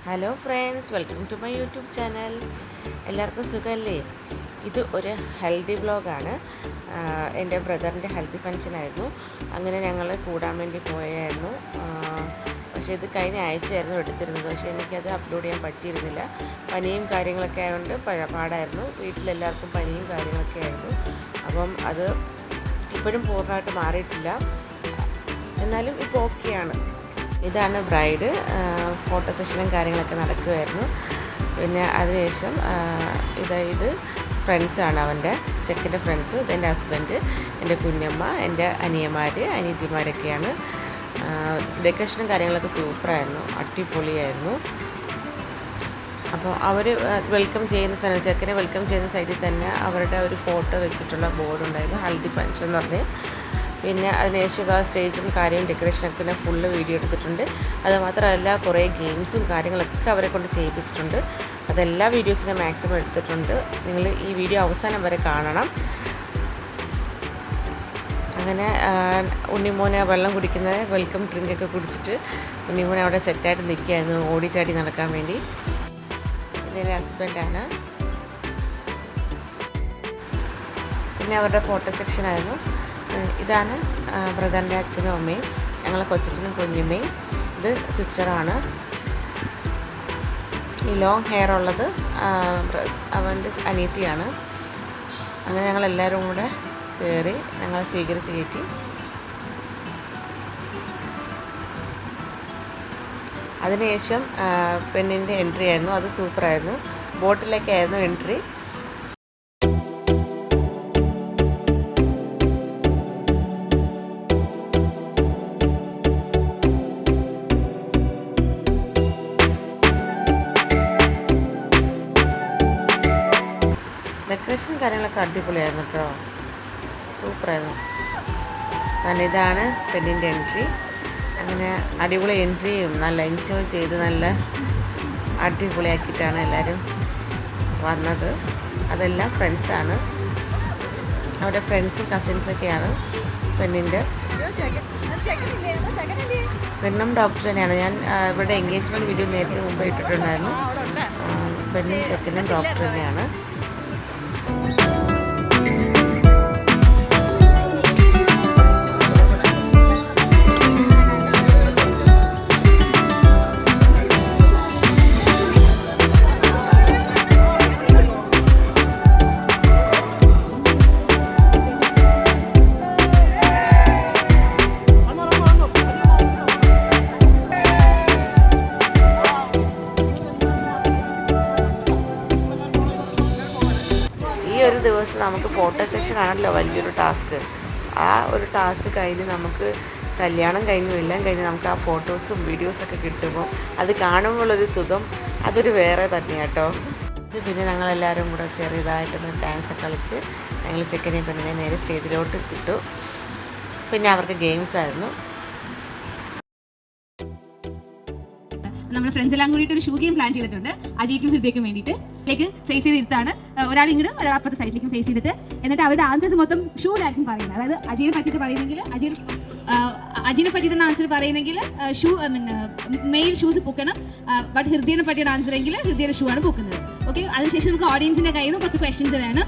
Hello friends, welcome to my YouTube channel. എല്ലാവർക്കും സുഖമല്ലേ? ഇത് ഒരു ഹെൽത്തി വ്ളോഗാണ്. എൻ്റെ ബ്രദറിൻ്റെ ഹെൽത്തി ഫങ്ഷനായിരുന്നു. അങ്ങനെ ഞങ്ങൾ കൂടാൻ വേണ്ടി പോയായിരുന്നു. പക്ഷേ ഇത് കഴിഞ്ഞ ആഴ്ചയായിരുന്നു എടുത്തിരുന്നത്. പക്ഷേ എനിക്കത് അപ്ലോഡ് ചെയ്യാൻ പറ്റിയിരുന്നില്ല. പനിയും കാര്യങ്ങളൊക്കെ ആയതുകൊണ്ട് പാടായിരുന്നു. വീട്ടിലെല്ലാവർക്കും പനിയും കാര്യങ്ങളൊക്കെ ആയിരുന്നു. അപ്പം അത് ഇപ്പോഴും പൂർണ്ണമായിട്ട് മാറിയിട്ടില്ല. എന്നാലും ഇപ്പോൾ ഓക്കെയാണ്. ഇതാണ് ബ്രൈഡ്. ഫോട്ടോ സെഷനും കാര്യങ്ങളൊക്കെ നടക്കുമായിരുന്നു. പിന്നെ അതിനുശേഷം ഇത് ഫ്രണ്ട്സാണ്, അവൻ്റെ ചെക്കൻ്റെ ഫ്രണ്ട്സ്. ഇതെൻ്റെ ഹസ്ബൻഡ്, എൻ്റെ കുഞ്ഞമ്മ, എൻ്റെ അനിയന്മാർ, അനിയത്തിമാരൊക്കെയാണ്. ഡെക്കറേഷനും കാര്യങ്ങളൊക്കെ സൂപ്പറായിരുന്നു, അടിപൊളിയായിരുന്നു. അപ്പോൾ അവർ വെൽക്കം ചെയ്യുന്ന സ്ഥലം, ചെക്കനെ വെൽക്കം ചെയ്യുന്ന സൈഡിൽ തന്നെ അവരുടെ ഒരു ഫോട്ടോ വെച്ചിട്ടുള്ള ബോർഡുണ്ടായിരുന്നു, ഹൽദി ഫങ്ഷൻ എന്ന് പറഞ്ഞ്. പിന്നെ അതിനുശേഷം ആ സ്റ്റേജും കാര്യവും ഡെക്കറേഷനൊക്കെ ഞാൻ ഫുള്ള് വീഡിയോ എടുത്തിട്ടുണ്ട്. അതുമാത്രമല്ല കുറേ ഗെയിംസും കാര്യങ്ങളൊക്കെ അവരെ കൊണ്ട് ചെയ്യിപ്പിച്ചിട്ടുണ്ട്. അതെല്ലാ വീഡിയോസിനും മാക്സിമം എടുത്തിട്ടുണ്ട്. നിങ്ങൾ ഈ വീഡിയോ അവസാനം വരെ കാണണം. അങ്ങനെ ഉണ്ണിമോനെ വെള്ളം കുടിക്കുന്നത്, വെൽക്കം ഡ്രിങ്കൊക്കെ കുടിച്ചിട്ട് ഉണ്ണിമോനെ അവിടെ സെറ്റായിട്ട് നിൽക്കുകയായിരുന്നു, ഓടിച്ചാടി നടക്കാൻ വേണ്ടി. ഇതെൻ്റെ ഹസ്ബൻഡാണ്. പിന്നെ അവരുടെ ഫോട്ടോ സെക്ഷനായിരുന്നു. ഇതാണ് ബ്രദറിൻ്റെ അച്ഛനും അമ്മയും, ഞങ്ങളെ കൊച്ചച്ഛനും കുഞ്ഞമ്മയും. ഇത് സിസ്റ്ററാണ്. ഈ ലോങ് ഹെയർ ഉള്ളത് അവൻ്റെ അനിയത്തിയാണ്. അങ്ങനെ ഞങ്ങളെല്ലാവരും കൂടെ കയറി ഞങ്ങളെ സ്വീകരിച്ച് കയറ്റി. അതിനുശേഷം പെണ്ണിൻ്റെ എൻട്രി ആയിരുന്നു. അത് സൂപ്പറായിരുന്നു. ബോട്ടിലേക്കായിരുന്നു എൻട്രി. ഡെക്കറേഷൻ കാര്യങ്ങളൊക്കെ അടിപൊളിയായിരുന്നു കേട്ടോ, സൂപ്പറായിരുന്നു. കാരണം ഇതാണ് പെണ്ണിൻ്റെ എൻട്രി. അങ്ങനെ അടിപൊളി എൻട്രിയും നല്ല എൻജോയ് ചെയ്ത് നല്ല അടിപൊളിയാക്കിയിട്ടാണ് എല്ലാവരും വന്നത്. അതെല്ലാം ഫ്രണ്ട്സാണ്, അവരുടെ ഫ്രണ്ട്സും കസിൻസൊക്കെയാണ്. പെണ്ണിൻ്റെ പെണ്ണും ഡോക്ടർ തന്നെയാണ്. ഞാൻ ഇവിടെ എൻഗേജ്മെൻറ്റ് വീഡിയോ നേരത്തെ മുമ്പ് ഇട്ടിട്ടുണ്ടായിരുന്നു. പെണ്ണും ചെക്കനും ഡോക്ടർ തന്നെയാണ്. ഒരു ദിവസം നമുക്ക് ഫോട്ടോ സെക്ഷൻ ആണല്ലോ വലിയൊരു ടാസ്ക്. ആ ഒരു ടാസ്ക് കഴിഞ്ഞ് നമുക്ക് കല്യാണം കഴിഞ്ഞു എല്ലാം കഴിഞ്ഞ് നമുക്ക് ആ ഫോട്ടോസും വീഡിയോസൊക്കെ കിട്ടുമ്പോൾ അത് കാണുമ്പോഴൊരു സുഖം അതൊരു വേറെ തന്നെയാണ് കേട്ടോ. പിന്നെ ഞങ്ങളെല്ലാവരും കൂടെ ചെറിയതായിട്ടൊന്ന് ഡാൻസൊക്കെ കളിച്ച് ഞങ്ങൾ ചെക്കനെയും പെണ്ണിനെ നേരെ സ്റ്റേജിലോട്ട് കിട്ടു. പിന്നെ അവർക്ക് ഗെയിംസ് ആയിരുന്നു. നമ്മൾ ഫ്രണ്ട്സ് എല്ലാം കൂടിയിട്ട് ഒരു ഷൂ ഗെയിം പ്ലാൻ ചെയ്തിട്ടുണ്ട്. അജയ്ക്കും ഹൃദയക്കും വേണ്ടിയിട്ട് ലേക്ക് ഫേസ് ചെയ്തിരുത്താണ്. ഒരാൾ ഇങ്ങോട്ട് ഒരാൾ അപ്പുറത്തെ സൈഡിലേക്കും ഫേസ് ചെയ്തിട്ട്, എന്നിട്ട് അവരുടെ ആൻസേഴ്സ് മൊത്തം ഷൂലായിരിക്കും പറയുന്നത്. അതായത് അജയിനെ പറ്റിയിട്ട് പറയുന്നെങ്കിൽ അജയിനെ പറ്റിയിട്ടുള്ള ആൻസർ പറയുന്നെങ്കിൽ ഷൂ മെയിൽ ഷൂസ് പൊക്കണം. ബട്ട് ഹൃദയനെ പറ്റിയുള്ള ആൻസർ എങ്കിൽ ഹൃദയയുടെ ഷൂ ആണ് പൊക്കുന്നത്. ഓക്കെ, അതിനുശേഷം നമുക്ക് ഓഡിയൻസിന്റെ കയ്യിൽ നിന്ന് കുറച്ച് ക്വസ്റ്റ്യൻസ് വേണം.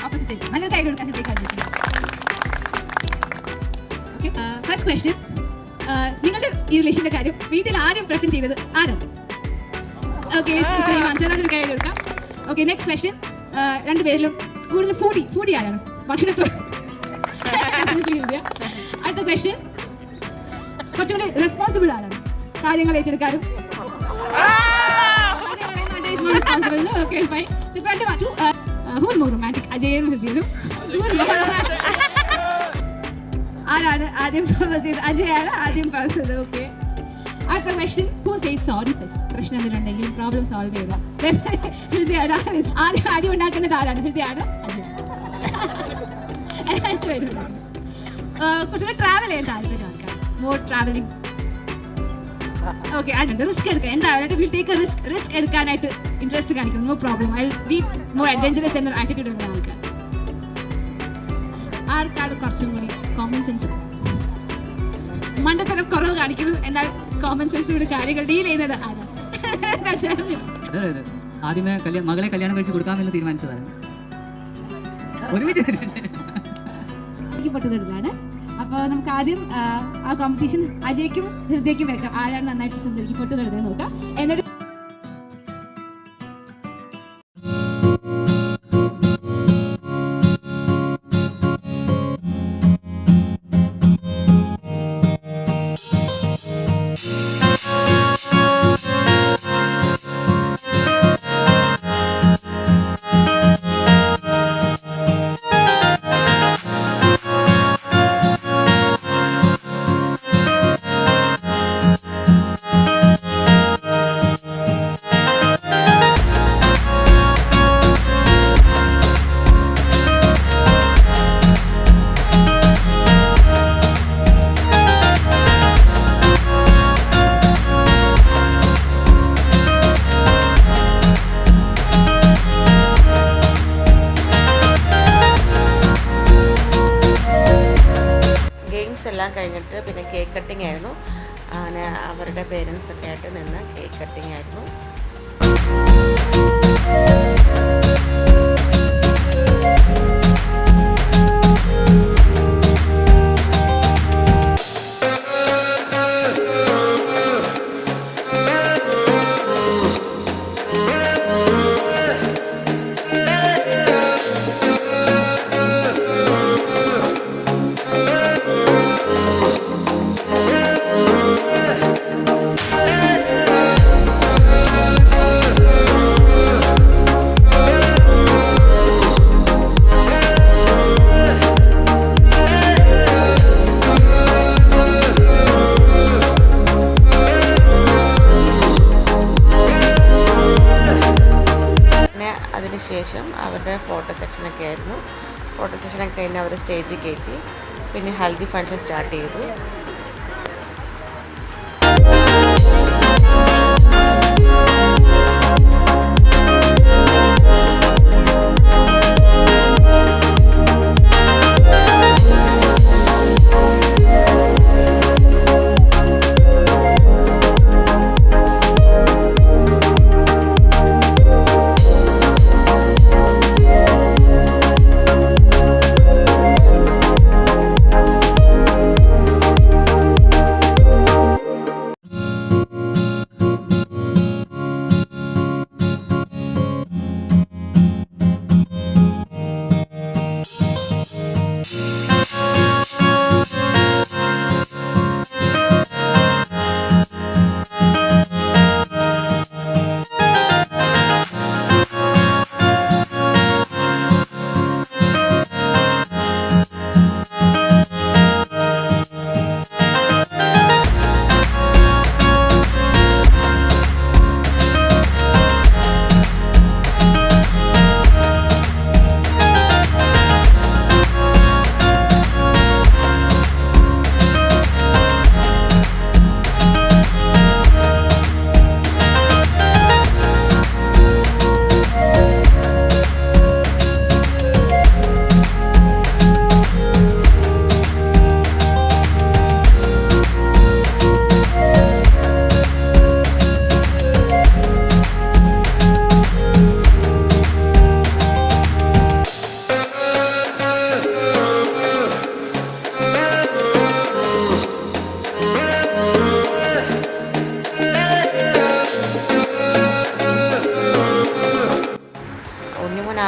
ഓപ്പോസിറ്റ് നല്ല കൈ കൊടുക്കാൻ ഓക്കെ. ഫസ്റ്റ് ക്വസ്റ്റ്യൻ, നിങ്ങളുടെ ഈ റിലേഷന്റെ കാര്യം വീട്ടിൽ ആദ്യം പ്രസന്റ് ചെയ്തത് ആരാണ്? ഓക്കെ, സെയിം ആൻസർ കൈ കൊടുക്കാം. ഓക്കെ, നെക്സ്റ്റ് ക്വസ്റ്റ്യൻ, രണ്ടുപേരിലും കൂടുതൽ ഫൂഡി ആരാണ്? ഭക്ഷണത്തോട്. അടുത്ത ക്വസ്റ്റ്യൻ, കുറച്ചുകൂടി റെസ്പോൺസിബിൾ ആരാണ്? കാര്യങ്ങൾ ഏറ്റെടുക്കാനും. Okay, fine. Who's more romantic, അജയനും ഹൃദയനും? ആരാണ് ആദ്യം പ്രൊപ്പോസ് ചെയ്തത്? അജയാണ് ആദ്യം പറഞ്ഞത്. ഓക്കെ, അടുത്ത question, who says sorry first? പ്രശ്നം എന്തെങ്കിലും പ്രോബ്ലം സോൾവ് ചെയ്യുക. ഹൃദയാണ്. ആദ്യം അടി ഉണ്ടാക്കുന്നത് ആരാണ്? ഹൃദയാണ്. കുറച്ചുകൂടെ ട്രാവൽ ചെയ്യാൻ താല്പര്യം ആൾക്കാർ, മോർ ട്രാവലിംഗ്. ഓക്കെ, റിസ്ക് എടുക്കാൻ എന്തായാലും വിൽ ടേക്ക് എ റിസ്ക് എടുക്കാനായിട്ട് ഇൻട്രസ്റ്റ് കാണിക്കുന്നു. No problem, I be more adventurous എന്നൊരു ആറ്റിറ്റ്യൂഡ് ഉള്ള ആൾക്കാർ. ആർക്കാണ് കുറച്ചും കൂടി കോമൺ സെൻസ്? മണ്ടത്തരം കുറവ് കാണിക്കുന്നു, എന്നാൽ കോമൺ സെൻസിലൂടെ കാര്യങ്ങൾ ഡീൽ ചെയ്യുന്നത് ആരാ? ആദ്യമേ മകളെ കല്യാണം കഴിച്ച് കൊടുക്കാമെന്ന് തീരുമാനിച്ചതാണ്. ഒരുമിച്ച് പൊട്ടുതൊടലാണ്. അപ്പോൾ നമുക്ക് ആദ്യം ആ കോമ്പറ്റീഷൻ അജയ്ക്കും ഹൃദയക്കും വെക്കാം. ആരാണ് നന്നായിട്ട് സുന്ദരിക്ക് പൊട്ടുതൊടുന്നത് നോക്കാം. എന്നിട്ട് എല്ലാം കഴിഞ്ഞിട്ട് പിന്നെ കേക്ക് കട്ടിംഗ് ആയിരുന്നു. അങ്ങനെ അവരുടെ പേരൻസൊക്കെ ആയിട്ട് നിന്ന് കേക്ക് കട്ടിംഗ് ആയിരുന്നു. അതിനുശേഷം അവരുടെ ഫോട്ടോ സെക്ഷനൊക്കെ ആയിരുന്നു. ഫോട്ടോ സെക്ഷനൊക്കെ കഴിഞ്ഞ് അവർ സ്റ്റേജിൽ കയറ്റി. പിന്നെ ഹൽദി ഫംഗ്ഷൻ സ്റ്റാർട്ട് ചെയ്തു.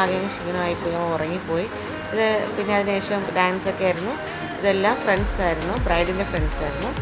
ആകെ ക്ഷീണമായിപ്പോയി, ഉറങ്ങിപ്പോയി. ഇത് പിന്നെ അതിനുശേഷം ഡാൻസൊക്കെ ആയിരുന്നു. ഇതെല്ലാം ഫ്രണ്ട്സായിരുന്നു, ബ്രൈഡിൻ്റെ ഫ്രണ്ട്സായിരുന്നു.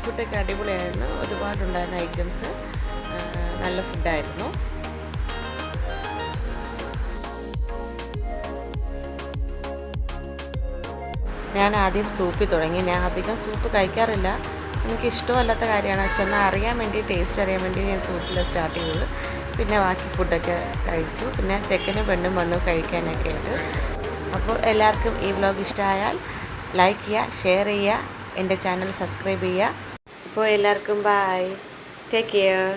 ഫുഡൊക്കെ അടിപൊളിയായിരുന്നു. ഒരുപാടുണ്ടായിരുന്ന ഐറ്റംസ്, നല്ല ഫുഡായിരുന്നു. ഞാൻ ആദ്യം സൂപ്പിൽ തുടങ്ങി. ഞാൻ അധികം സൂപ്പ് കഴിക്കാറില്ല, എനിക്ക് ഇഷ്ടമല്ലാത്ത കാര്യമാണ്. പക്ഷെ എന്നാൽ അറിയാൻ വേണ്ടി, ടേസ്റ്റ് അറിയാൻ വേണ്ടി ഞാൻ സൂപ്പിൽ സ്റ്റാർട്ട് ചെയ്തത്. പിന്നെ ബാക്കി ഫുഡൊക്കെ കഴിച്ചു. പിന്നെ ചെക്കനും പെണ്ണും വന്നു കഴിക്കാനൊക്കെ ആയിട്ട്. അപ്പോൾ എല്ലാവർക്കും ഈ വ്ലോഗ് ഇഷ്ടമായാൽ ലൈക്ക് ചെയ്യുക, ഷെയർ ചെയ്യുക, എൻ്റെ ചാനൽ സബ്സ്ക്രൈബ് ചെയ്യുക. അപ്പോൾ എല്ലാവർക്കും ബൈ, ടേക്ക് കെയർ.